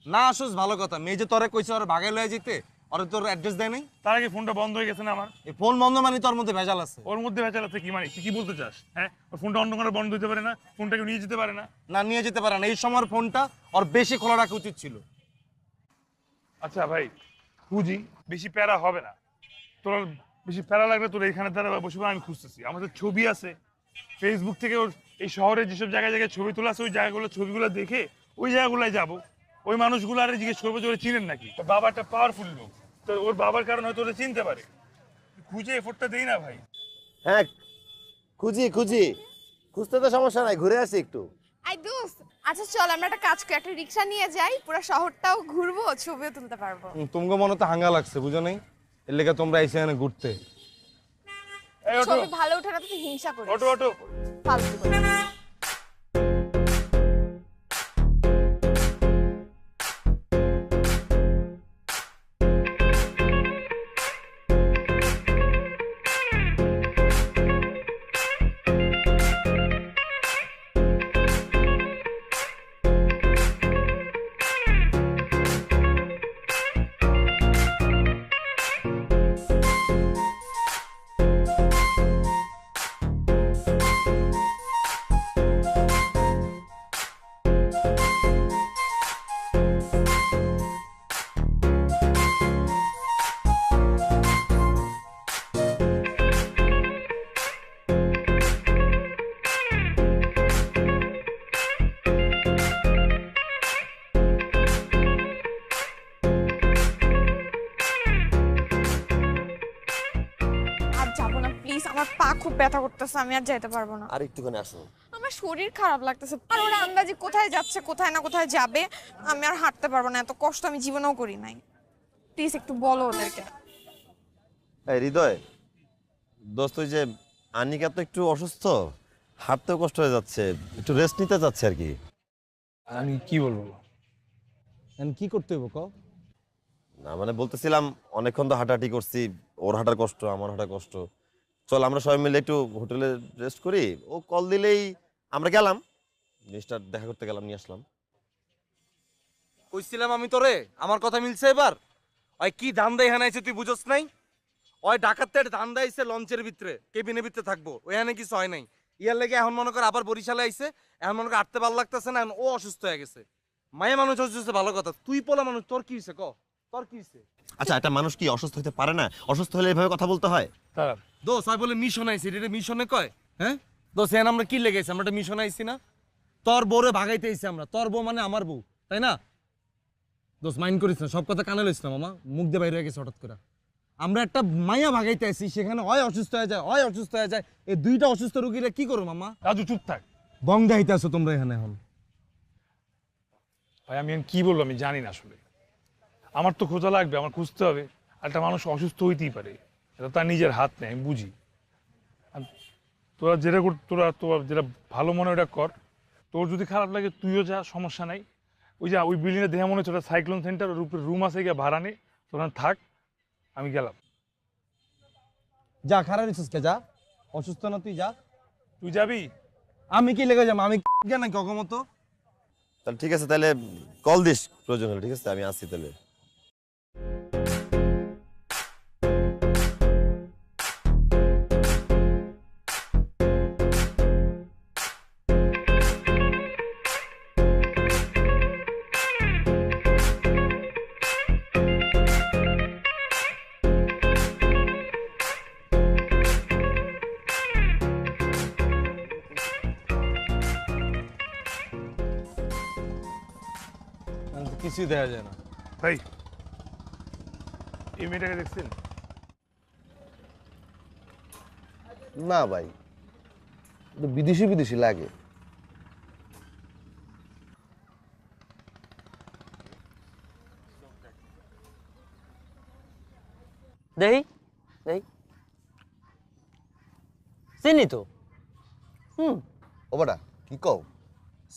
না আসোস ভালো কথা, মেয়ে যে তোরে কইছে ওর ভাগাই লয়ে যেতে, ওর তোর অ্যাড্রেস দেয় নাই? তার আগে ফোনটা বন্ধ হয়ে গেছে না আমার। এই ফোন বন্ধ মানে তোর মধ্যে ভেজাল আছে। ওর মধ্যে ভেজাল আছে কি মানে? তুই কি বলতে চাস? হ্যাঁ, ওর ফোনটা অন্য কোনো বন্ধ হতে পারে না, ফোনটাকে নিয়ে যেতে পারে না? না নিয়ে যেতে পারে না, এই সময়ের ফোনটা ওর বেশি খোলা রাখা উচিত ছিল। আচ্ছা ভাই খুঁজি, বেশি প্যারা হবে না। তোর বেশি প্যারা লাগলে তোর এখানে দ্বারা বসে বল, আমি খুঁজতেছি। আমাদের ছবি আছে ফেসবুক থেকে, ওর এই শহরে যেসব জায়গায় জায়গায় ছবি তোলা আছে, ওই জায়গাগুলো ছবিগুলো দেখে ওই জায়গাগুলোয় যাবো। ওই মানুষগুলো আরে জিজ্ঞেস করবো যে ওরা চিনেন নাকি। তোর বাবা একটা পাওয়ারফুল লোক, তো ওর বাবার কারণে হয়তো ওরা চিনতে পারে। খুঁজে এফোর্টটা দেই না ভাই। হ্যাঁ খুঁজি খুঁজি, খুঁজতে তো সমস্যা নাই, ঘুরে আসি একটু। আই দোস্ত, আচ্ছা চল আমরা একটা কাজ করি, একটা রিক্সা নিয়ে যাই, পুরো শহরটাও ঘুরবো, ছবিও তুলতে পারবো। তোমাকে মনে তো হাঙ্গা লাগছে, বুঝো নাই? এর লেগে তোমরা এসে এখানে ঘুরতে। এই অটো, ছবি ভালো ওঠে না তো তুই হিংসা করিস। Auto auto. ফালতু করে। আর যাবো না প্লিজ, আমার পা খুব ব্যথা করতেছে, আমি আর যেতে পারবো না। আর একটুখানি আসো। আমার শরীর খারাপ লাগতেছে, আর ওরা আন্দাজি কোথায় যাচ্ছে কোথায় না কোথায় যাবে, আমি আর হাঁটতে পারবো না, এত কষ্ট আমি জীবনেও করি নাই। প্লিজ একটু বলো ওদেরকে। এই হৃদয় দোস্ত, ওই যে আনিকা তো একটু অসুস্থ, হাঁটতেও কষ্ট হয়ে যাচ্ছে, একটু রেস্ট নিতে যাচ্ছে আর কি। আমি কি বলবো? কি করতে হইব ক? না মানে বলতেছিলাম অনেকক্ষণ তো হাঁটাহাঁটি করছি, ওর হাঁটার কষ্ট আমার হাঁটার কষ্ট, চল আমরা সবাই মিলে একটু হোটেলে রেস্ট করি। ও কল দিলেই আমরা গেলাম, জিনিসটা দেখা করতে গেলাম, নিয়ে আসলাম। কইছিলাম আমি তোরে, আমার কথা মিলছে এবার? ওই কি ধান্দা এখানে আইছে তুই বুঝছ নাই? ওই ডাকাতের ধান্দা আইছে লঞ্চের ভিতরে, কেবিনের ভিতরে থাকবো, ওইখানে কিছু হয় নাই। ইয়ার লেগে এখন মনে কর আবার বরিশালে আইছে, এখন মনে কর আটতে ভালো লাগতেছে না, এখন ও অসুস্থ হয়ে গেছে। মায়া মানুষ অসুস্থ ভালো কথা, তুই পোলা মানুষ, তোর কি হয়েছে ক? তোর কি হয়েছে? আচ্ছা একটা মানুষ কি অসুস্থ হতে পারে না? অসুস্থ হলে এভাবে কথা বলতে হয়? তারা দোষ হয় বলে মিশন আইছি, এটা মিশনে কয়? হ্যাঁ দোষ, এখন আমরা কি লেগেছি? আমরা একটা মিশন আইছি না? তোর বউরে ভাগাইতে আইছি আমরা, তোর বউ মানে আমার বউ, তাই না? দোষ মাইন্ড করিস না, সব কথা কানে লইস না মামা, মুখ দিয়ে বাইরে হয়ে গেছে হঠাৎ করে। আমরা একটা মাইয়া ভাগাইতে আইছি, সেখানে হয় অসুস্থ হয়ে যায়, হয় অসুস্থ হয়ে যায়। এই দুইটা অসুস্থ রুগীরা কি করো মামা? রাজু চুপ থাক বং দেখাইতে আসো তোমরা এখানে এখন। ভাই। আমি এখন কি বলবো আমি জানি না আসলে। আমার তো খোঁজা লাগবে, আমার খুঁজতে হবে। একটা মানুষ অসুস্থ হইতেই পারে, এটা তার নিজের হাত নেই, আমি বুঝি। আর তোরা যেটা তোরা যেটা ভালো মনে ওটা কর। তোর যদি খারাপ লাগে তুইও যা, সমস্যা নাই। ওই যে ওই বিল্ডিংয়ে দেখা মনে হচ্ছে ওটা সাইক্লোন সেন্টার, ওর উপরে রুম আছে, গিয়ে ভাড়া নে, তোরা থাক, আমি গেলাম। যা খারাপ হইছিস কে, যা, অসুস্থ না তুই যা। তুই যাবি? আমি কি লেগে যাবো? আমি নাকি অগমতো? তাহলে ঠিক আছে, তাহলে কল দিস প্রয়োজন হলে, ঠিক আছে আমি আসছি তাহলে। কিছুই দেখা যায় না। ভাই এই মেয়েটাকে দেখছেন? না ভাই, বিদেশি বিদেশি লাগে। দেহি দেহি চিনি তো ও বেটা কি কও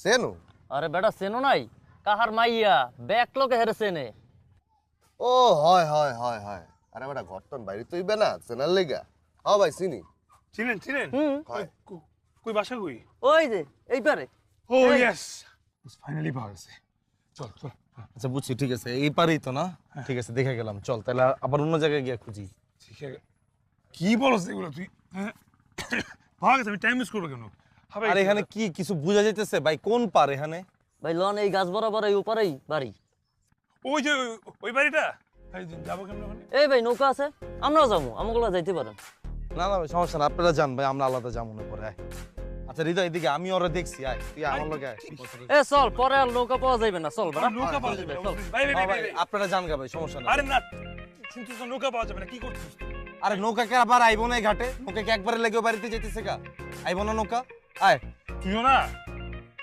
সেনু আরে বেটা চেনো নাই কাহার মাইয়া ব্যাক লোকে হেরে চেনে ও হয় হয় হয় হয় আরে বেটা ঘরটন বাইরে তুইবে না চেনার লেগা হ্যাঁ ভাই চিনি চিনেন চিনেন হয় কই বাসা কই? ওই যে এইবারে ও ইয়েস ফাইনালি পাওয়া গেছে। চল চল। আচ্ছা বুঝছি, ঠিক আছে, এই পারেই তো না? ঠিক আছে, দেখে গেলাম, চল তাহলে আবার অন্য জায়গায় গিয়ে খুঁজি। ঠিক আছে। কি বলছ এগুলো তুই? হ্যাঁ পাওয়া গেছে, আমি টাইম মিস করবো কেন? আর এখানে কি কিছু বোঝা যাইতেছে ভাই? কোন পার এখানে? ভাই লন এই গাছ বরাবর এই উপরেই বাড়ি। ওই যে ওই বাড়িটা ভাই, যাবো কেমন ওখানে? এই ভাই নৌকা আছে, আমরাও যাবো, আমগুলো যাইতে পারেন। না না ভাই সমস্যা না, আপনারা যান ভাই, আমরা আলাদা যাবো না পরে। আয়। আচ্ছা হৃদয় এদিকে, আমি ওরা দেখছি, আয় তুই আমার লগে আয়। এ চল, পরে আর নৌকা পাওয়া যাইবে না, চল বেটা। নৌকা পাওয়া যাবে না। চল। ভাই ভাই হ্যাঁ ভাই ভাই, আপনারা যান গা ভাই, সমস্যা না। আরে না, শুনছিস তো নৌকা পাওয়া যাবে না, কি করছিস? আরে নৌকা কে আবার আইবো না এই ঘাটে? নৌকা কে একবারে লেগে বাড়িতে যেতেছে গা? আইবো না নৌকা? আয়। তুইও না,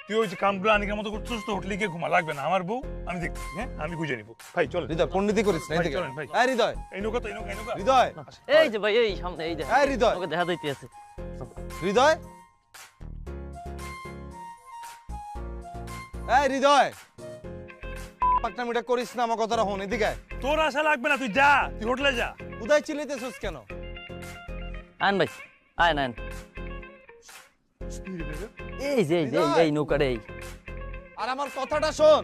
তুই ওই যে কামগুলো আনিকার মতো করছিস তো, হোটেলে গিয়ে ঘুমা, লাগবে না, আমার বউ আমি দেখছি। হ্যাঁ আমি খুঁজে নিবো। ভাই চল হৃদয় পণ্ডিতি করিস না, ভাই, এদিকে চলেন, ভাই। আয় হৃদয়। এই নৌকা তো, এই নৌকা, এই নৌকা। হৃদয় এই যে ভাই এই সামনে এই দেখ, এই হৃদয়। নৌকা দেখা যাইতে আছে। হৃদয় এই হৃদয়, পাকনামিটা করিস না, আমার কথাটা হন, এদিকে আয়। তোর আশা লাগবে না, তুই যা, তুই হোটেলে যা। উদয় চিল্লাইতেছিস কেন? আইন ভাই, আইন আইন। এই যে এই নৌকাটা এই। আর আমার কথাটা শোন।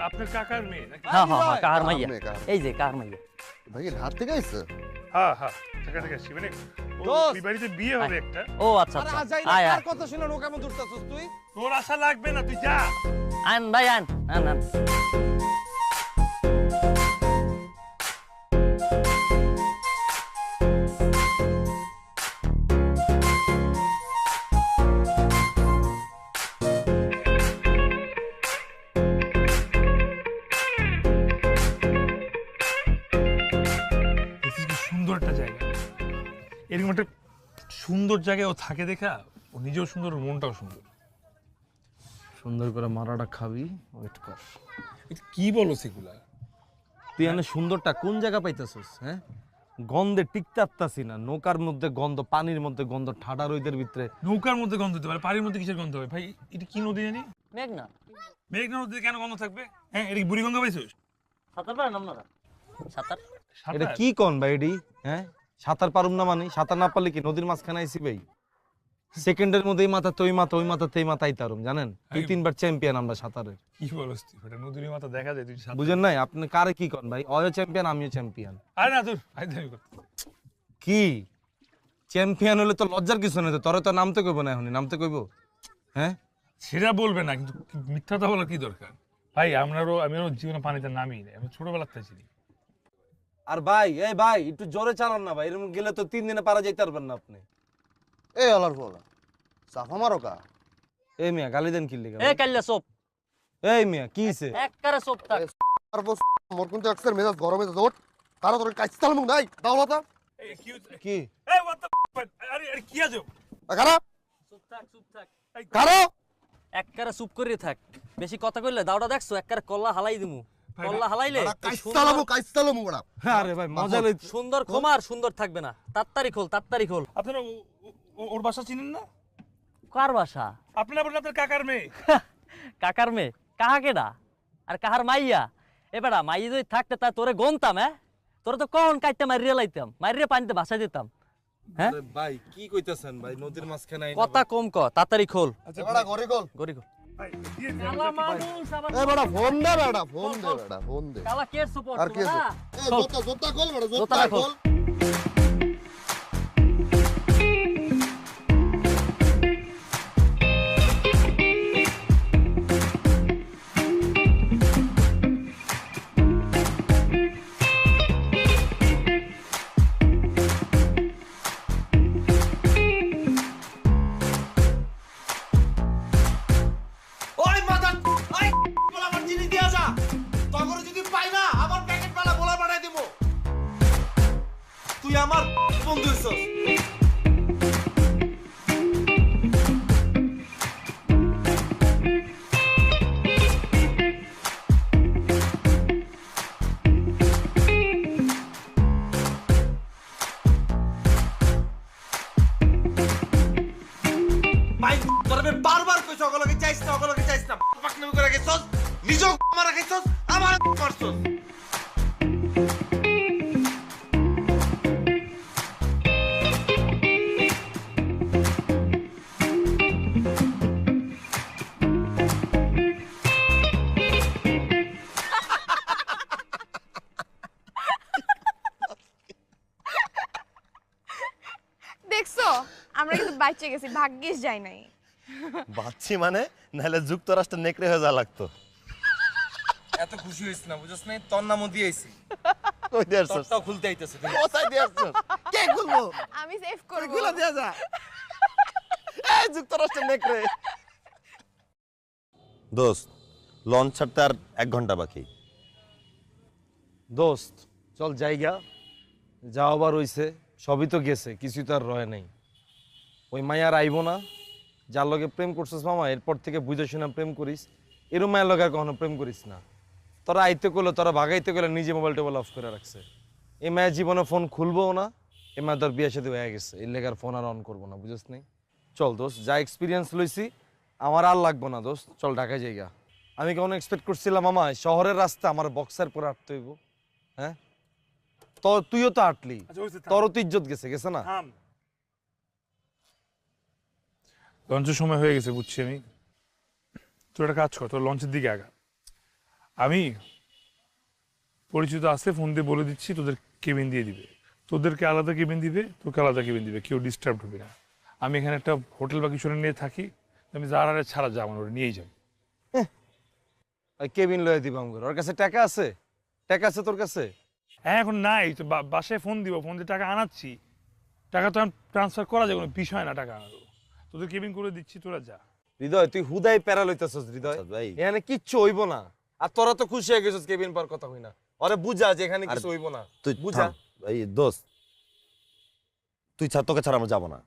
আপনার কাকার মেয়ে নাকি? হ্যাঁ হ্যাঁ হ্যাঁ, কার মাইয়া, মেয়ে, কার। এই যে কার মাইয়া। ভাই এর হাত থেকে আইছে হ্যাঁ হ্যাঁ, টাকা টাকা শিবেনে দোস্ত। ওই বাড়িতে বিয়ে হবে একটা। ও আচ্ছা আরে আচ্ছা, আজাই না, আয় কার আয় কথা শুনে নৌকা মধ্যে উঠতাছিস তুই? তোর আশা লাগবে না, তুই যা। আইন ভাই আইন আইন আইন। This is কি সুন্দর একটা জায়গা। এরকম একটা সুন্দর জায়গায় ও থাকে দেখা, ও নিজেও সুন্দর, ওর মনটাও সুন্দর। সুন্দর করে মারাটা খাবি, ওয়েট কর। এটা কি বলো সেগুলা? তুই এনে সুন্দরটা কোন জায়গা পাইতেছিস? হ্যাঁ, গন্ধে টিকতে পারতাছি না। নৌকার মধ্যে গন্ধ, পানির মধ্যে গন্ধ, ঠাডা রোদের ভিতরে। নৌকার মধ্যে গন্ধ হতে পারে, পানির মধ্যে কিসের গন্ধ হবে? ভাই এটা কি নদী জানি? মেঘনা, মেঘনা নদীতে কেন গন্ধ থাকবে? হ্যাঁ, এটা কি বুড়িগঙ্গা পাইছিস? সাঁতার পারেন আপনারা? সাঁতার? এটা কি কোন ভাই এডি? হ্যাঁ, সাঁতার পারুম না মানে? সাঁতার না পারলে কি নদীর মাঝখানে আইছি ভাই? সেকেন্ডের মধ্যেই মাথা তো ওই মাথা, ওই মাথা তেই মাথা আইতারুম, জানেন? 2-3 বার চ্যাম্পিয়ন আমরা সাঁতারের। কি বলস তুই? এটা নদীর মাথা দেখা যায়, তুই সাঁতার- বুঝেন নাই আপনি? কারে কি কোন ভাই? অয় চ্যাম্পিয়ন, আমিও চ্যাম্পিয়ন। আরে না তোর ভাই দাবি কর। কি চ্যাম্পিয়ন হলে তো লজ্জার কিছু নেই তো? তোরে তো নামতে কইব না, এখনই নামতে কইব? হ্যাঁ, সেটা বলবে না, কিন্তু মিথ্যা তো বলার কি দরকার? ভাই আমিও জীবনে পানিতে নামি নাই, আমি ছোটবেলার থেকে চিনি। আর ভাই এই ভাই একটু জোরে চালান না ভাই, এরকম গেলে তো 3 দিনে পারা যাইতে পারবেন না আপনি। এই আলার ফলা সাফা মারো কা এই মিয়া গালি দেন কি লিগা? এ কাল্লা সোপ, এই মিয়া কি হইছে? একবারে সোপ থাক। আর বস মোর কিন্তু এক্সের মেজাজ গরমে যাচ্ছে ওঠ তারা তোর কাইস্তাল মুখ নাই দাওলাতা এই কি হচ্ছে? কি এই what the fuck? আরে আরে কি আজব? খারাপ চুপ থাক চুপ থাক, কারো একবারে চুপ করে থাক। বেশি কথা কইলে দাওটা দেখছো, একবারে কল্লা হালাই দিমু। কল্লা হালাইলে কাইস্তালামু বড়া আরে ভাই মজা লই। সুন্দর খোমার সুন্দর থাকবে না। তাড়াতাড়ি খোল, তাড়াতাড়ি খোল। আপনারা ওর বাসা চিনেন না? কার বাসা? আপনারা বলেন আপনার কাকার মেয়ে। কাকার মেয়ে? কাহাকে না? আর কাহার মাইয়া? এবারা মাইয়া যদি থাকতে তা তোরে গনতাম। হ্যাঁ, তোরে তো কখন কাটতে মারিয়ে লাইতাম, মারিয়ে পানিতে ভাসাই দিতাম। হ্যাঁ আরে ভাই কি কইতাছেন ভাই? নদীর মাঝখানে আইনা কথা কম ক, তাড়াতাড়ি খোল। আচ্ছা বড়া ঘরে কল গরি খোল। ভাই দিয়ে দে। কালা মানুষ আবার এ বড়া ফোন দে বড়া ফোন দে বড়া ফোন দে কালা কে সাপোর্ট আর কি করে না? এ জোতা জোতা কল বড়া জোতা জোতা খোল। কল ওই মাথা ওই বলা আমার জিনিস দিয়া যা। তগরে যদি পাই না আমার প্যাকেট বালা বলা বানাই দেব। তুই আমার বন্ধু হইছস। খাইছস আমার করছস। দেখছো আমরা কিন্তু বাইচে গেছি, ভাগ্যিস যাই নাই। বাচ্চি মানে নাহলে যুক্তরাষ্ট্র নেকড়ে হয়ে যাওয়া লাগতো। এত খুশি হইছ না, বুঝছস না? তোর নামও দিয়েছি, কই দিয়ে আসছস? তোরটাও খুলতে আইতেছে। কোথায় দিয়ে আসছস? কে খুলবো? আমি সেভ করব। খুলে দিয়ে যা। এই যুক্তরাষ্ট্র নেকড়ে। দোস্ত, লঞ্চ ছাড়তে আর 1 ঘন্টা বাকি। দোস্ত চল জায়গা যাও, আবার হইছে, সবই তো গেছে, কিছুই তো আর রয় নাই। ওই মায়ার আইব না, যার লগে প্রেম করছিস মামা, এরপর থেকে বুঝে শুনে প্রেম করিস। এরম মায়ের লগে আর কখনো প্রেম করিস না। তোরা আইতে করলো, তোরা ভাগাইতে গেলে নিজে মোবাইল টোবাইল অফ করে রাখছে। এই মায়ের জীবনে ফোন খুলবো না, এই মায়ের তোর বিয়ে সাথে হয়ে গেছে, এর লেগে আর ফোন আর অন করবো না, বুঝিস নাই? চল দোস্ত, যা এক্সপিরিয়েন্স লইছি আমার আর লাগবো না দোস্ত, চল ঢাকা জায়গা। আমি কেমন এক্সপেক্ট করছিলাম মামা শহরের রাস্তা আমার বক্সার পরে হাঁটতে হইব? হ্যাঁ, তো তুইও তো হাঁটলি, আচ্ছা হইছে, থাম, তোরও তো ইজ্জত গেছে, গেছে না? থাম। লঞ্চের সময় হয়ে গেছে বুঝছি আমি। তোর একটা কাজ কর, তোর লঞ্চের দিকে আগা। আমি পরিচিত আছে, ফোন দিয়ে বলে দিচ্ছি তোদের কেবিন দিয়ে দিবে। তোদেরকে আলাদা কেবিন দিবে, তোকে আলাদা কেবিন দিবে, কেউ ডিস্টার্ব হবে না। আমি এখানে একটা হোটেল বা কিছু নিয়ে থাকি, আমি যার আরে ছাড়া যাবো না, ওরা নিয়েই যাবো। কেবিন লয়ে দিব আমগর, ওর কাছে টাকা আছে? টাকা আছে তোর কাছে? হ্যাঁ এখন নাই তো, বাসায় ফোন দিব, ফোন দিয়ে টাকা আনাচ্ছি। টাকা তো ট্রান্সফার করা যায়, কোনো বিষয় না টাকা আনারও। তোদের কেবিন করে দিচ্ছি, তোরা যা। হৃদয় তুই হুদাই প্যারা লইতেছস হৃদয়, আচ্ছা ভাই। এখানে কিচ্ছু হইব না। আর তোরা তো খুশি হয়ে গেছিস কেবিন পার কথা হই না, আরে বুঝা যে এখানে কিছু হইব না, তুই বুঝা। বুঝা এই দোস্ত, তুই ছাড়, তোকে ছাড়া আমরা যাবো না।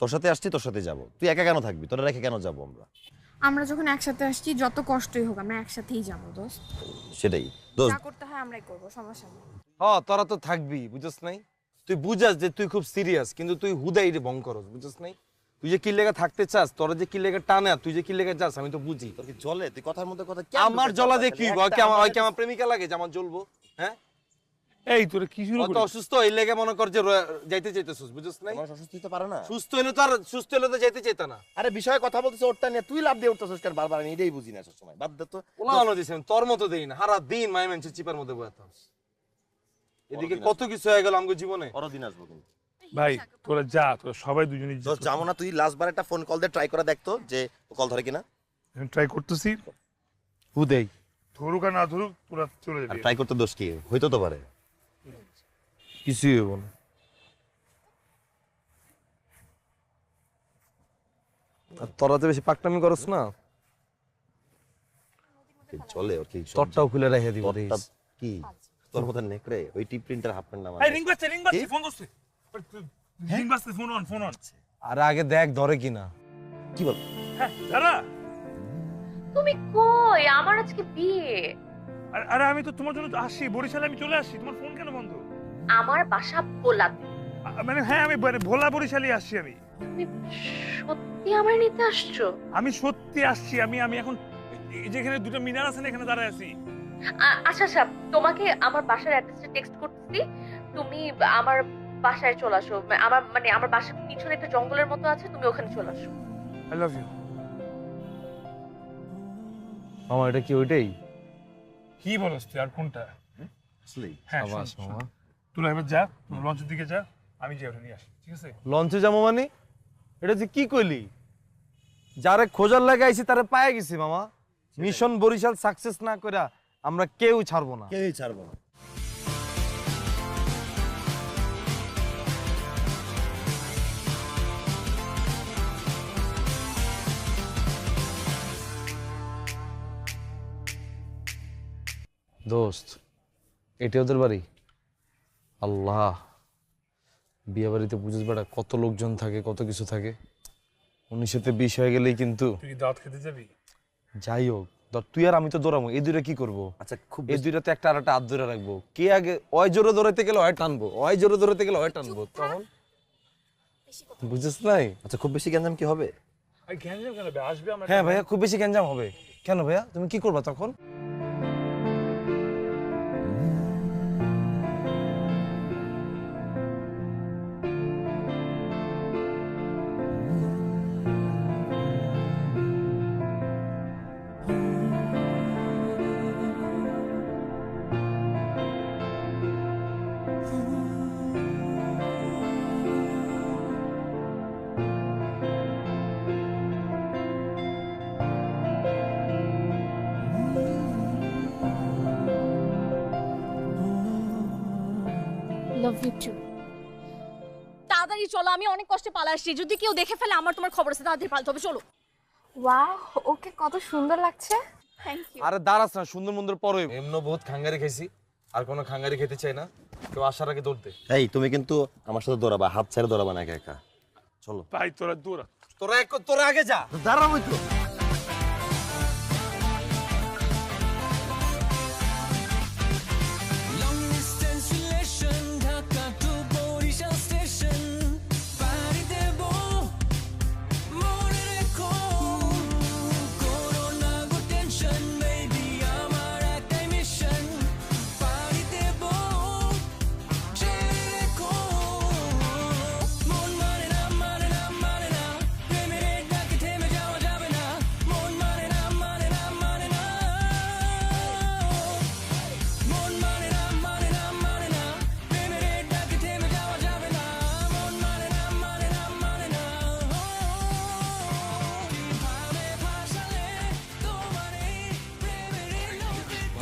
তোর সাথে আসছি, তোর সাথে যাবো। তুই একা কেন থাকবি? তোরা রেখে কেন যাবো আমরা? আমরা যখন একসাথে আসছি, যত কষ্টই হোক আমরা একসাথেই যাবো দোস্ত। সেটাই দোস্ত। যা করতে হয় আমরাই করবো, সমস্যা নেই। হ্যাঁ তোরা তো থাকবি, বুঝছস নাই? তুই বুঝাস যে তুই খুব সিরিয়াস, কিন্তু তুই হুদাই রে ভং করস, বুঝছস নাই? তুই যে কি লেগে থাকতে চাস, তোরা যে কি লেগে টানে, আর তুই যে কি লেগে যাস আমি তো বুঝি। তোর কি জলে? তুই কথার মধ্যে কথা আমার জ্বলা দিয়ে কি হইব? ওই কি আমার প্রেমিকা লাগে যে আমার জ্বলবো? হ্যাঁ, এই তোরা কি শুরু অত করছিস? অসুস্থ এই লেগে মনে কর যে যাইতে চাইতেছিস, বুঝছস নাই? মানুষ অসুস্থ হতে পারে না। সুস্থ হইলে তো আর সুস্থ হইলে তো যাইতে চাইতা না। আরে বিষয়ে কথা বলতেছ, ওরটা নিয়ে তুই লাভ দিয়ে উঠতেছিস কেন বারবার? আমি এটাই বুঝি না সব সময়। বাদ দে তো। ওলা আলো দিছেন তোর মতো দেই না, সারা দিন মাই মেনছে চিপার মধ্যে বয়ে থাকস। এদিকে কত কিছু হয়ে গেল আমগো জীবনে। পরও দিন আসবো কিন্তু। ভাই তোরা যা, তোরা সবাই দুজনেই দোস্ত যাবো না, তুই লাস্ট বার একটা ফোন কল দিয়ে ট্রাই করে দেখতো যে কল ধরে কিনা। ট্রাই করতেছি, হুদেই ধরুক আর না ধরুক তোরা চলে যাবি। ট্রাই করতে দোষ কি? হইতো তো পারে। কিছুই হইব না। আর তোরা তো বেশি পাকনামি করস না, চলে ওর কি? তোরটাও খুলে রেখে দিব। তোরটা কি তোর মতো নেকড়ে? ওই টিপ প্রিন্টার হাফ প্যান্ট না এই রিং বাজছে, ফোন করছে। রিং বাজছে, ফোন অন, ফোন অন। আর আগে দেখ ধরে কিনা। কি বল? হ্যাঁ দাঁড়া। তুমি কই? আমার আজকে বিয়ে। আরে আমি তো তোমার জন্য আসি, বরিশালে আমি চলে আসছি। তোমার ফোন কেন বন্ধ? আমার বাসা ভোলাতে। মানে হ্যাঁ, আমি ভোলা বরিশালে আসছি। আমি তুমি সত্যি আমার নিতে আসছো? আমি সত্যি আসছি। আমি এখন যেখানে দুটো মিনার আছে না, এখানে দাঁড়ায় আছি। আচ্ছা আচ্ছা, তোমাকে আমার বাসার অ্যাড্রেসটা টেক্সট করতেছি, তুমি আমার বাসায় চলে আসো। আমার বাসার পিছনে একটা জঙ্গলের মতো আছে, তুমি ওখানে চলে আসো। I love you. মামা এটা কি ওইটাই? কি বলছ তুই? আর কোনটা? আসলেই হ্যাঁ আবাস মামা। তোরা এবার যা, লঞ্চের দিকে যা, আমি যাই ওটা নিয়ে আসি, ঠিক আছে? লঞ্চে যাবো মানে? এটা তুই কি কইলি? যারে খোঁজার লাগে আইছি তারে পায়ে গেছি মামা। মিশন বরিশাল সাকসেস না কইরা আমরা কেউ ছাড়বো না। কেউই ছাড়বো না। দোস্ত এটা ওদের বাড়ি? আল্লাহ, বিয়ে বাড়িতে বুঝিস বেটা কত লোকজন থাকে, কত কিছু থাকে। 1920 হয়ে গেলেই কিন্তু। তুই কি দাওয়াত খেতে যাবি? যাই হোক, ধর তুই আর আমি তো দৌড়াবো, এই দুইটা কি করবো? আচ্ছা খুব এই দুইটাতে একটা আর একটা হাত ধরে রাখবো, কে আগে ওই জোরে দৌড়াইতে গেলে হয় টানবো, ওই জোরে দৌড়াইতে গেলে হয় টানবো, তখন বুঝিস নাই? আচ্ছা খুব বেশি গ্যাঞ্জাম কি হবে? আই গ্যাঞ্জাম কেন? আসবে আমরা। হ্যাঁ ভাইয়া, খুব বেশি গ্যাঞ্জাম হবে কেন ভাইয়া? তুমি কি করবা তখন? Love you too. তাড়াতাড়ি চলো, আমি অনেক কষ্টে পালা আসছি, যদি কেউ দেখে ফেলে আমার তোমার খবর আছে, তাড়াতাড়ি পালতে হবে, চলো। ওয়াও, ওকে কত সুন্দর লাগছে। Thank you. আরে দাঁড়াস না, সুন্দর মন্দর পরে এমন বহুত খাঙ্গারি খাইছি, আর কোনো খাঙ্গারি খেতে চাই না। কেউ আসার আগে দৌড় দে। এই তুমি কিন্তু আমার সাথে দৌড়াবা, হাত ছেড়ে দৌড়াবা না একা একা। চলো ভাই তোরা দৌড়া। তোরা আগে যা। দাঁড়াবো তো।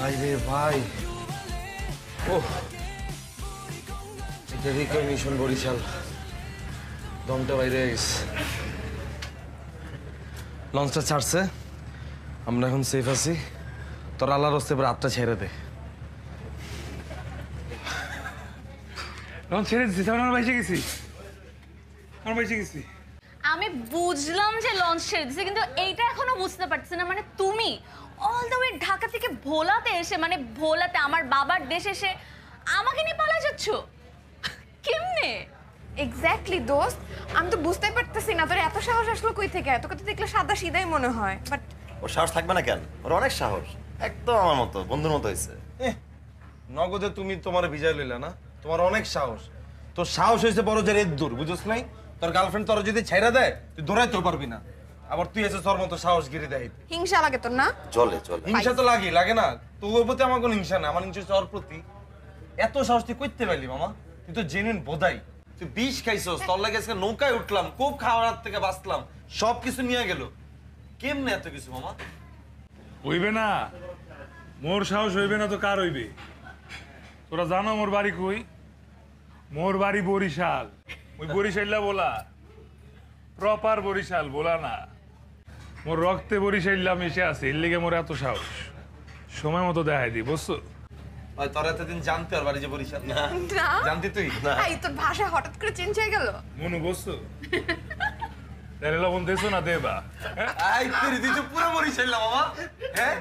ভাই রে ভাই, ও এটা রিকগনিশন বরিশাল, দমটা বাইরে গেছে। লঞ্চটা ছাড়ছে, আমরা এখন সেফ আছি। তোর আল্লাহর হস্তে এবার আটটা ছেড়ে দে। তখন ছেড়ে দিচ্ছি, আমার বাইসে গেছি, আমার বাইসে গেছি। আমি বুঝলাম যে লঞ্চ ছেড়ে দিছে, কিন্তু এইটা এখনো বুঝতে পারছি না, মানে তুমি অল দ্য ওয়ে ঢাকা থেকে ভোলাতে এসে, মানে ভোলাতে আমার বাবার দেশে এসে আমাকে নিয়ে পালা যাচ্ছ কেমনে? এক্স্যাক্টলি দোস্ত, আমি তো বুঝতেই পারতেছি না তোর এত সাহস আসলো কই থেকে। তোকে তো দেখলে সাদা সিধাই মনে হয়, বাট ওর সাহস থাকবে না কেন? ওর অনেক সাহস, একদম আমার মতো বন্ধুর মতো হয়েছে। নগদে তুমি তোমার ভিজাই লইলা না, তোমার অনেক সাহস। তোর সাহস হয়েছে বড় যে দূর, বুঝছ নাই? তোর গার্লফ্রেন্ড তোর যদি ছাইরা দেয় তুই দৌড়াইতেও পারবি না, আবার তুই এসে তোর মতো সাহস গিরি দেয়। হিংসা লাগে তোর না? চলে চলে। হিংসা তো লাগে না? তোর প্রতি আমার কোনো হিংসা না, আমার হিংসা হচ্ছে ওর প্রতি। এত সাহস তুই করতে পারলি মামা? তুই তো জেনুইন বোধাই। তুই বিষ খাইছস, তোর লাগে আজকে নৌকায় উঠলাম, খুব খাওয়ার থেকে বাঁচলাম, সবকিছু নিয়ে গেল। কেমনে এত কিছু মামা? হইবে না, মোর সাহস হইবে না তো কার হইবে? তোরা জানো মোর বাড়ি কই? মোর বাড়ি বরিশাল। ওই বরিশাল্লা বলা, প্রপার বরিশাল বলা না। মোর রক্তে বরিশাল্লা মিশে আছে, এর লেগে মোর এত সাহস। সময় মতো দেখাই দি, বুঝছো? ওই তোর এতদিন জানতে আর বাড়ি যে বরিশাল না? না জানতি তুই? এই তোর ভাষা হঠাৎ করে চেঞ্জ হয়ে গেল। মনু বুঝছো? তাহলে লবণ দেছো না দেবা? আই তুই তুই তো পুরো বরিশাল না মামা। হ্যাঁ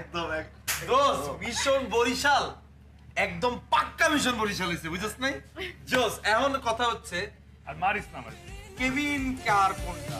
দোস্ত, মিশন বরিশাল, একদম পাক্কা মিশন বরিশাল হইছে, বুঝছস নাই? জোস, এখন কথা হচ্ছে আর মারিস না মারিস। কেভিন কার কোনটা?